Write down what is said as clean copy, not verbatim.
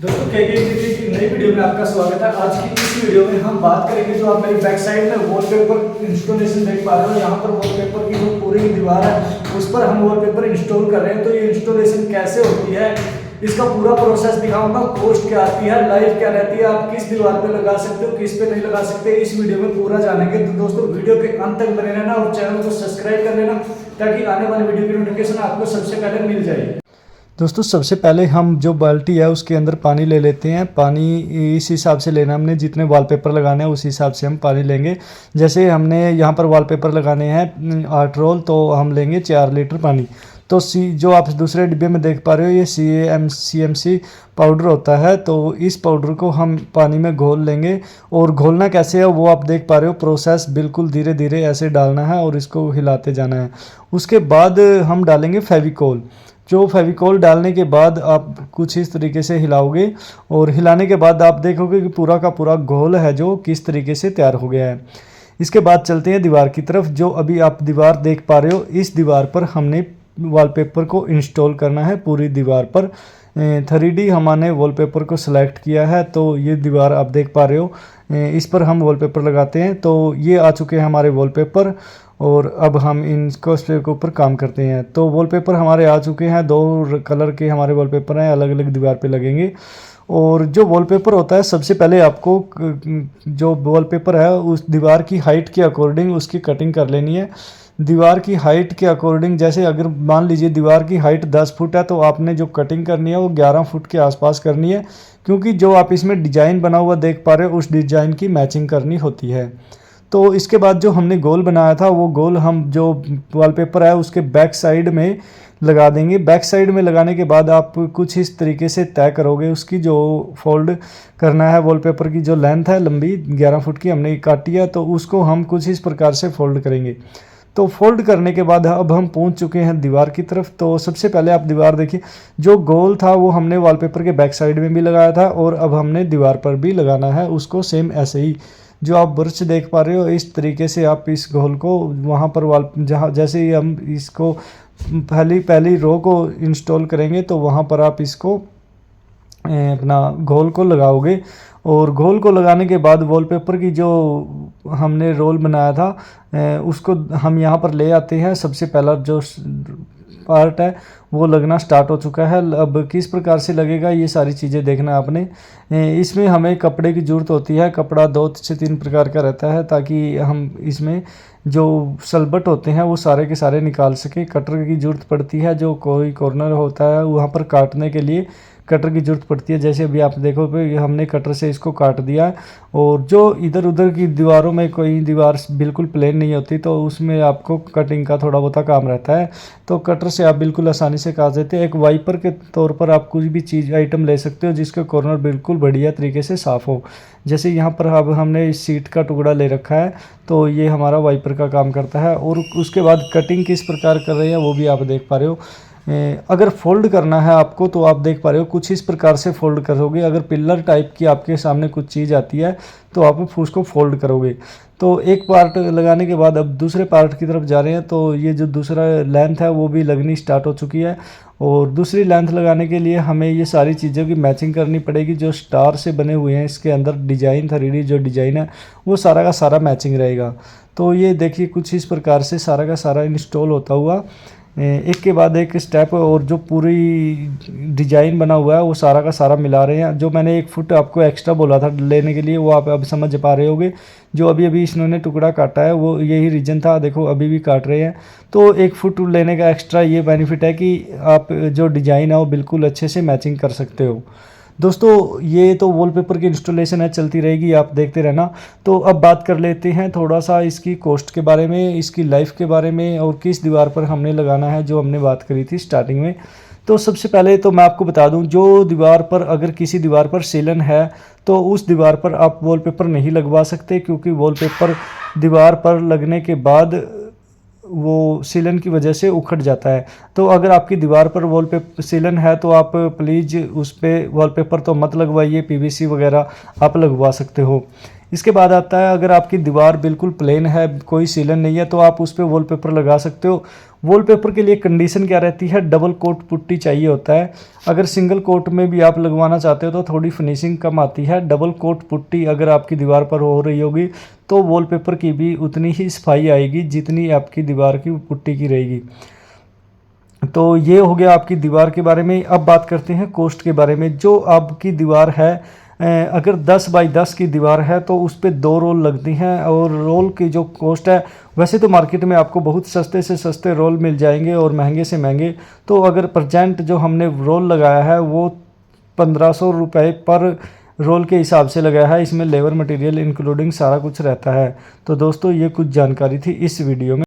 दोस्तों की नई वीडियो में आपका स्वागत है। आज की इस वीडियो में हम बात करेंगे जो आप मेरी बैक साइड में वॉलपेपर इंस्टॉलेशन देख पा रहे हो। यहाँ पर वॉलपेपर की जो पूरी दीवार है उस पर हम वॉलपेपर इंस्टॉल कर रहे हैं। तो ये इंस्टॉलेशन कैसे होती है, इसका पूरा प्रोसेस दिखाऊंगा। कॉस्ट क्या आती है, लाइफ क्या रहती है, आप किस दीवार पे लगा सकते हो, किस पे नहीं लगा सकते, इस वीडियो में पूरा जानेंगे। तो दोस्तों वीडियो के अंत तक बने रहना और चैनल को सब्सक्राइब कर लेना ताकि आने वाली वीडियो की नोटिफिकेशन आपको सबसे पहले मिल जाए। दोस्तों सबसे पहले हम जो बाल्टी है उसके अंदर पानी ले लेते हैं। पानी इस हिसाब से लेना, हमने जितने वॉलपेपर लगाने हैं उस हिसाब से हम पानी लेंगे। जैसे हमने यहाँ पर वॉलपेपर लगाने हैं 8 रोल, तो हम लेंगे 4 लीटर पानी। तो जो आप दूसरे डिब्बे में देख पा रहे हो ये CMC पाउडर होता है। तो इस पाउडर को हम पानी में घोल लेंगे, और घोलना कैसे है वो आप देख पा रहे हो। प्रोसेस बिल्कुल धीरे धीरे ऐसे डालना है और इसको हिलाते जाना है। उसके बाद हम डालेंगे फेविकोल। जो फेविकोल डालने के बाद आप कुछ इस तरीके से हिलाओगे, और हिलाने के बाद आप देखोगे कि पूरा का पूरा घोल है जो किस तरीके से तैयार हो गया है। इसके बाद चलते हैं दीवार की तरफ। जो अभी आप दीवार देख पा रहे हो, इस दीवार पर हमने वॉलपेपर को इंस्टॉल करना है। पूरी दीवार पर 3D हमने वॉलपेपर को सिलेक्ट किया है। तो ये दीवार आप देख पा रहे हो, इस पर हम वॉलपेपर लगाते हैं। तो ये आ चुके हैं हमारे वॉलपेपर, और अब हम इनको के ऊपर काम करते हैं। तो वॉलपेपर हमारे आ चुके हैं। 2 कलर के हमारे वॉलपेपर हैं, अलग अलग दीवार पे लगेंगे। और जो वॉलपेपर होता है, सबसे पहले आपको जो वॉलपेपर है उस दीवार की हाइट के अकॉर्डिंग उसकी कटिंग कर लेनी है। दीवार की हाइट के अकॉर्डिंग, जैसे अगर मान लीजिए दीवार की हाइट 10 फुट है, तो आपने जो कटिंग करनी है वो 11 फुट के आसपास करनी है, क्योंकि जो आप इसमें डिजाइन बना हुआ देख पा रहे हो उस डिजाइन की मैचिंग करनी होती है। तो इसके बाद जो हमने गोल बनाया था वो गोल हम जो वॉलपेपर है उसके बैक साइड में लगा देंगे। बैक साइड में लगाने के बाद आप कुछ इस तरीके से तय करोगे। उसकी जो फोल्ड करना है, वॉलपेपर की जो लेंथ है लंबी 11 फुट की हमने काटी है, तो उसको हम कुछ इस प्रकार से फोल्ड करेंगे। तो फोल्ड करने के बाद अब हम पहुंच चुके हैं दीवार की तरफ। तो सबसे पहले आप दीवार देखिए, जो गोल था वो हमने वॉलपेपर के बैक साइड में भी लगाया था, और अब हमने दीवार पर भी लगाना है उसको सेम ऐसे ही। जो आप ब्रश देख पा रहे हो, इस तरीके से आप इस घोल को वहाँ पर जहाँ जैसे ही हम इसको पहली रो को इंस्टॉल करेंगे, तो वहाँ पर आप इसको अपना घोल को लगाओगे। और घोल को लगाने के बाद वॉलपेपर की जो हमने रोल बनाया था उसको हम यहाँ पर ले आते हैं। सबसे पहला जो पार्ट है वो लगना स्टार्ट हो चुका है। अब किस प्रकार से लगेगा ये सारी चीज़ें देखना आपने। इसमें हमें कपड़े की ज़रूरत होती है। कपड़ा 2 से 3 प्रकार का रहता है, ताकि हम इसमें जो सलबट होते हैं वो सारे के सारे निकाल सके। कटर की ज़रूरत पड़ती है, जो कोई कॉर्नर होता है वहाँ पर काटने के लिए कटर की ज़रूरत पड़ती है। जैसे अभी आप देखोगे हमने कटर से इसको काट दिया है। और जो इधर उधर की दीवारों में कोई दीवार बिल्कुल प्लेन नहीं होती, तो उसमें आपको कटिंग का थोड़ा बहुत काम रहता है, तो कटर से आप बिल्कुल आसानी से काट देते हैं। एक वाइपर के तौर पर आप कुछ भी चीज़ आइटम ले सकते हो जिसका कॉर्नर बिल्कुल बढ़िया तरीके से साफ़ हो। जैसे यहाँ पर अब हमने इस सीट का टुकड़ा ले रखा है, तो ये हमारा वाइपर का काम करता है। और उसके बाद कटिंग किस प्रकार कर रहे हैं वो भी आप देख पा रहे हो। अगर फोल्ड करना है आपको, तो आप देख पा रहे हो कुछ इस प्रकार से फोल्ड करोगे। अगर पिलर टाइप की आपके सामने कुछ चीज़ आती है तो आप उसको फोल्ड करोगे। तो एक पार्ट लगाने के बाद अब दूसरे पार्ट की तरफ जा रहे हैं। तो ये जो दूसरा लेंथ है वो भी लगनी स्टार्ट हो चुकी है, और दूसरी लेंथ लगाने के लिए हमें ये सारी चीज़ों की मैचिंग करनी पड़ेगी। जो स्टार से बने हुए हैं इसके अंदर डिजाइन 3D जो डिजाइन है वो सारा का सारा मैचिंग रहेगा। तो ये देखिए कुछ इस प्रकार से सारा का सारा इंस्टॉल होता हुआ एक के बाद एक स्टेप, और जो पूरी डिजाइन बना हुआ है वो सारा का सारा मिला रहे हैं। जो मैंने 1 फुट आपको एक्स्ट्रा बोला था लेने के लिए, वो आप अब समझ पा रहे होगे। जो अभी अभी इन्होंने टुकड़ा काटा है वो यही रीजन था, देखो अभी भी काट रहे हैं। तो 1 फुट लेने का एक्स्ट्रा ये बेनिफिट है कि आप जो डिज़ाइन है वो बिल्कुल अच्छे से मैचिंग कर सकते हो। दोस्तों ये तो वॉलपेपर की इंस्टॉलेशन है, चलती रहेगी, आप देखते रहना। तो अब बात कर लेते हैं थोड़ा सा इसकी कॉस्ट के बारे में, इसकी लाइफ के बारे में, और किस दीवार पर हमने लगाना है, जो हमने बात करी थी स्टार्टिंग में। तो सबसे पहले तो मैं आपको बता दूं, जो दीवार पर अगर किसी दीवार पर सीलन है तो उस दीवार पर आप वॉलपेपर नहीं लगवा सकते, क्योंकि वॉलपेपर दीवार पर लगने के बाद वो सीलन की वजह से उखड़ जाता है। तो अगर आपकी दीवार पर वॉलपेपर सीलन है तो आप प्लीज़ उस पर वॉलपेपर तो मत लगवाइए, PVC वगैरह आप लगवा सकते हो। इसके बाद आता है अगर आपकी दीवार बिल्कुल प्लेन है, कोई सीलन नहीं है, तो आप उस पर वॉलपेपर लगा सकते हो। वॉलपेपर के लिए कंडीशन क्या रहती है, डबल कोट पुट्टी चाहिए होता है। अगर सिंगल कोट में भी आप लगवाना चाहते हो तो थोड़ी फिनिशिंग कम आती है। डबल कोट पुट्टी अगर आपकी दीवार पर हो रही होगी तो वॉलपेपर की भी उतनी ही सफाई आएगी जितनी आपकी दीवार की पुट्टी की रहेगी। तो ये हो गया आपकी दीवार के बारे में। अब बात करते हैं कॉस्ट के बारे में। जो आपकी दीवार है, अगर 10 बाई 10 की दीवार है तो उस पर 2 रोल लगती हैं, और रोल की जो कॉस्ट है, वैसे तो मार्केट में आपको बहुत सस्ते से सस्ते रोल मिल जाएंगे और महंगे से महंगे। तो अगर प्रेजेंट जो हमने रोल लगाया है वो 1500 रुपये पर रोल के हिसाब से लगाया है। इसमें लेबर मटेरियल इंक्लूडिंग सारा कुछ रहता है। तो दोस्तों ये कुछ जानकारी थी इस वीडियो में।